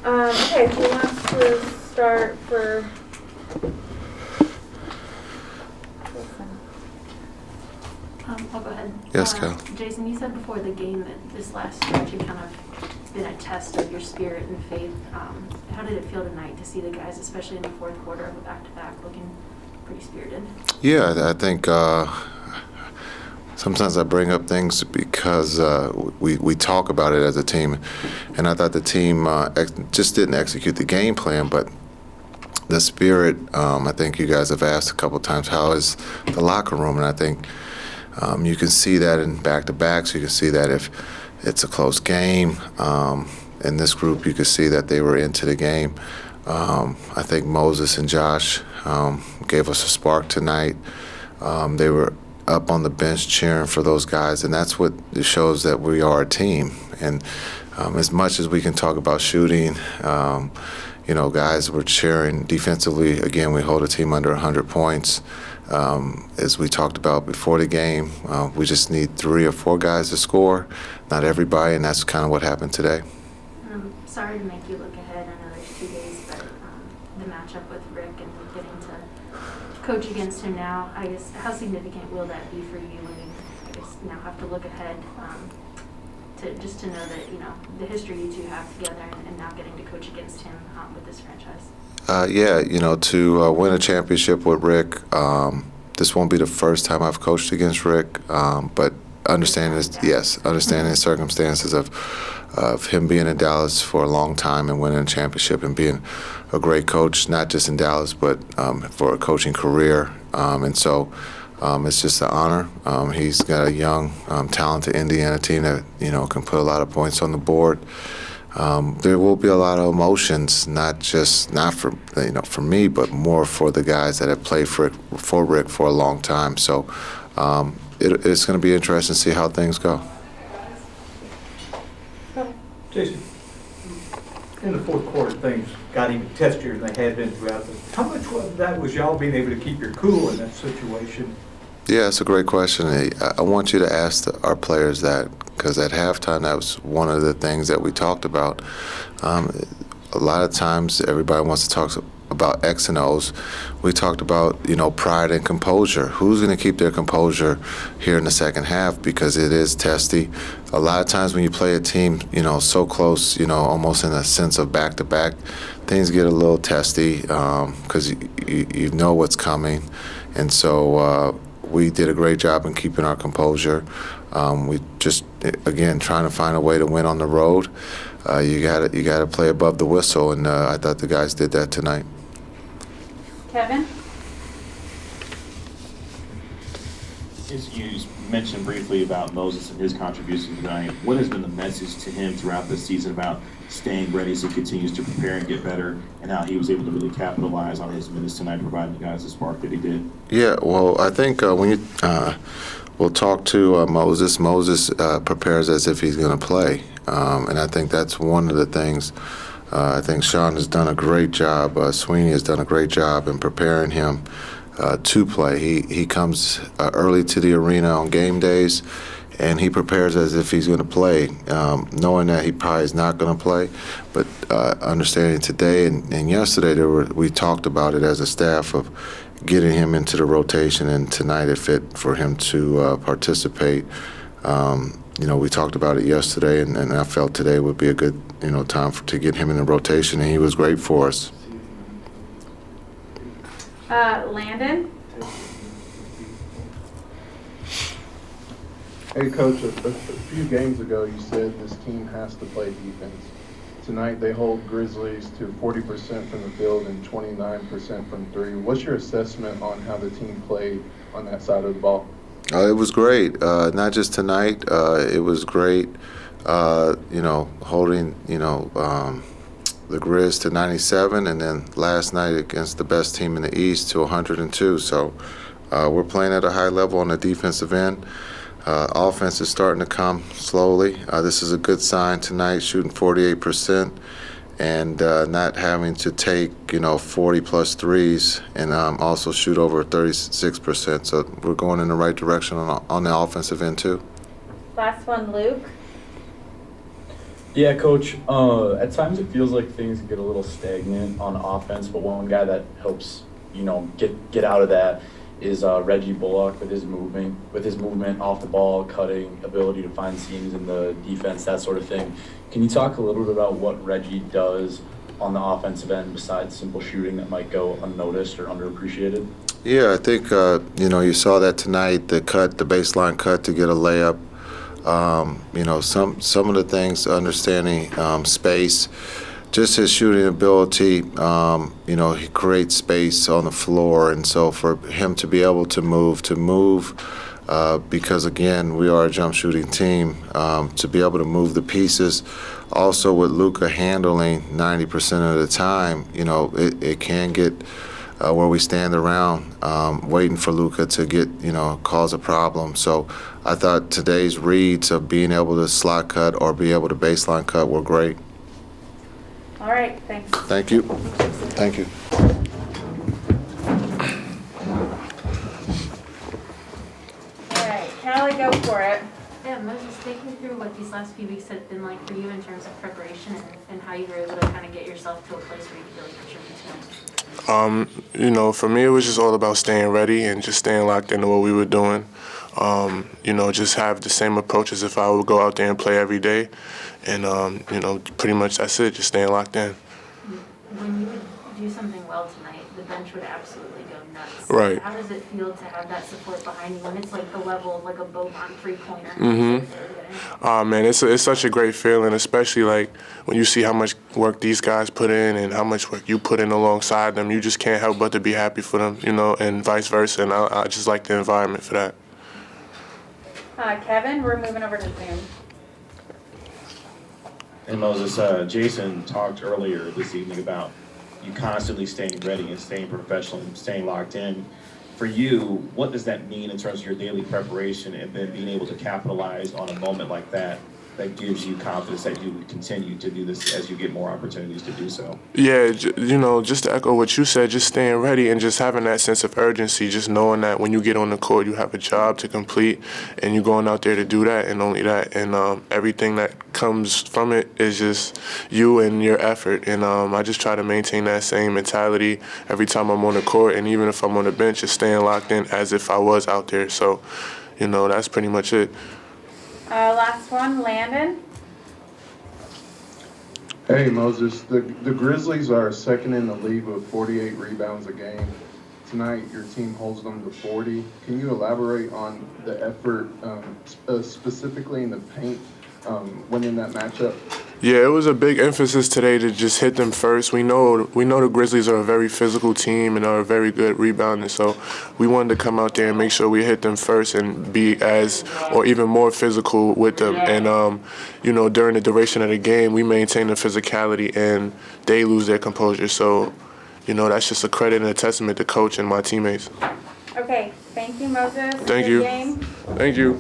Okay, who wants to start for? I'll go ahead. Yes, Cal. Jason, you said before the game that this last stretch had kind of been a test of your spirit and faith. How did it feel tonight to see the guys, especially in the fourth quarter of a back-to-back, looking pretty spirited? Yeah, I think sometimes I bring up things because we talk about it as a team, and I thought the team just didn't execute the game plan, but the spirit, I think you guys have asked a couple times, how is the locker room? And I think you can see that in back-to-backs. You can see that if it's a close game. In this group, you could see that they were into the game. I think Moses and Josh gave us a spark tonight. They were up on the bench cheering for those guys, and that's what it shows that we are a team. And as much as we can talk about shooting, guys were cheering defensively. Again, we hold a team under 100 points. As we talked about before the game, we just need 3 or 4 guys to score, not everybody, and that's kind of what happened today. Sorry to make you look ahead. I know there's 2 days, but the matchup with Rick and getting to coach against him now, I guess, how significant will that be for you when you, I guess, now have to look ahead to know that, the history you two have together and now getting to coach against him with this franchise? To win a championship with Rick, this won't be the first time I've coached against Rick, but understanding the circumstances of him being in Dallas for a long time and winning a championship and being a great coach, not just in Dallas, but for a coaching career. And so it's just an honor. He's got a young, talented Indiana team that, can put a lot of points on the board. There will be a lot of emotions, not for me, but more for the guys that have played for Rick for a long time. So it's going to be interesting to see how things go. Jason, in the fourth quarter, things got even testier than they had been throughout the. How much of that was y'all being able to keep your cool in that situation? Yeah, that's a great question. I want you to ask our players that, because at halftime, that was one of the things that we talked about. A lot of times, everybody wants to talk about X and O's. We talked about, pride and composure. Who's going to keep their composure here in the second half, because it is testy. A lot of times when you play a team, so close, almost in a sense of back-to-back, things get a little testy because you know what's coming. And so we did a great job in keeping our composure. We just, again, trying to find a way to win on the road. You got to play above the whistle, and I thought the guys did that tonight. Kevin? As you mentioned briefly about Moses and his contribution tonight, what has been the message to him throughout this season about staying ready as he continues to prepare and get better, and how he was able to really capitalize on his minutes tonight, providing the guys the spark that he did? Yeah, well, I think when we'll talk to Moses. Moses prepares as if he's going to play, and I think that's one of the things. I think Sean has done a great job. Sweeney has done a great job in preparing him to play. He comes early to the arena on game days, and he prepares as if he's going to play, knowing that he probably is not going to play. But understanding today and yesterday, we talked about it as a staff of getting him into the rotation, and tonight it fit for him to participate. We talked about it yesterday, and I felt today would be a good, time to get him in the rotation, and he was great for us. Landon? Hey, Coach, a few games ago you said this team has to play defense. Tonight they hold Grizzlies to 40% from the field and 29% from three. What's your assessment on how the team played on that side of the ball? It was great. Not just tonight. It was great, holding, the Grizz to 97, and then last night against the best team in the East to 102. So we're playing at a high level on the defensive end. Offense is starting to come slowly. This is a good sign tonight, shooting 48%. And not having to take, 40-plus threes and also shoot over 36%. So we're going in the right direction on the offensive end, too. Last one, Luke. Yeah, Coach. At times it feels like things get a little stagnant on offense, but one guy that helps, get out of that is Reggie Bullock with his movement off the ball, cutting, ability to find seams in the defense, that sort of thing. Can you talk a little bit about what Reggie does on the offensive end besides simple shooting that might go unnoticed or underappreciated? Yeah, I think you saw that tonight. The baseline cut to get a layup. Some of the things, understanding space, just his shooting ability. He creates space on the floor, and so for him to be able to move, because again we are a jump shooting team, to be able to move the pieces. Also with Luka handling 90% of the time, it can get where we stand around waiting for Luka to get, cause a problem. So I thought today's reads of being able to slot cut or be able to baseline cut were great. All right, thanks. Thank you. Thank you. All right, Callie, go for it. Yeah, Moses, take me through what these last few weeks have been like for you in terms of preparation and how you were able to kind of get yourself to a place where you feel like you're tonight. For me, it was just all about staying ready and just staying locked into what we were doing. Just have the same approach as if I would go out there and play every day. And, pretty much that's it, just staying locked in. When you would do something well tonight, the bench would absolutely go nuts. Right. How does it feel to have that support behind you when it's like the level of like a Boban three-pointer? Mm-hmm. Man, it's such a great feeling, especially like when you see how much work these guys put in and how much work you put in alongside them. You just can't help but to be happy for them, and vice versa. And I just like the environment for that. Kevin, we're moving over to Zoom. And Moses, Jason talked earlier this evening about you constantly staying ready and staying professional and staying locked in. For you, what does that mean in terms of your daily preparation and then being able to capitalize on a moment like that gives you confidence that you would continue to do this as you get more opportunities to do so? Yeah, just to echo what you said, just staying ready and just having that sense of urgency, just knowing that when you get on the court, you have a job to complete and you're going out there to do that and only that. And everything that comes from it is just you and your effort. And I just try to maintain that same mentality every time I'm on the court. And even if I'm on the bench, just staying locked in as if I was out there. So, that's pretty much it. Last one, Landon. Hey, Moses. The Grizzlies are second in the league with 48 rebounds a game. Tonight, your team holds them to 40. Can you elaborate on the effort, specifically in the paint, winning that matchup? Yeah, it was a big emphasis today to just hit them first. We know the Grizzlies are a very physical team and are a very good rebounder, so we wanted to come out there and make sure we hit them first and be as or even more physical with them. And during the duration of the game, we maintain the physicality and they lose their composure. So, that's just a credit and a testament to coach and my teammates. Okay, thank you, Moses. Thank Good you. game. Thank you.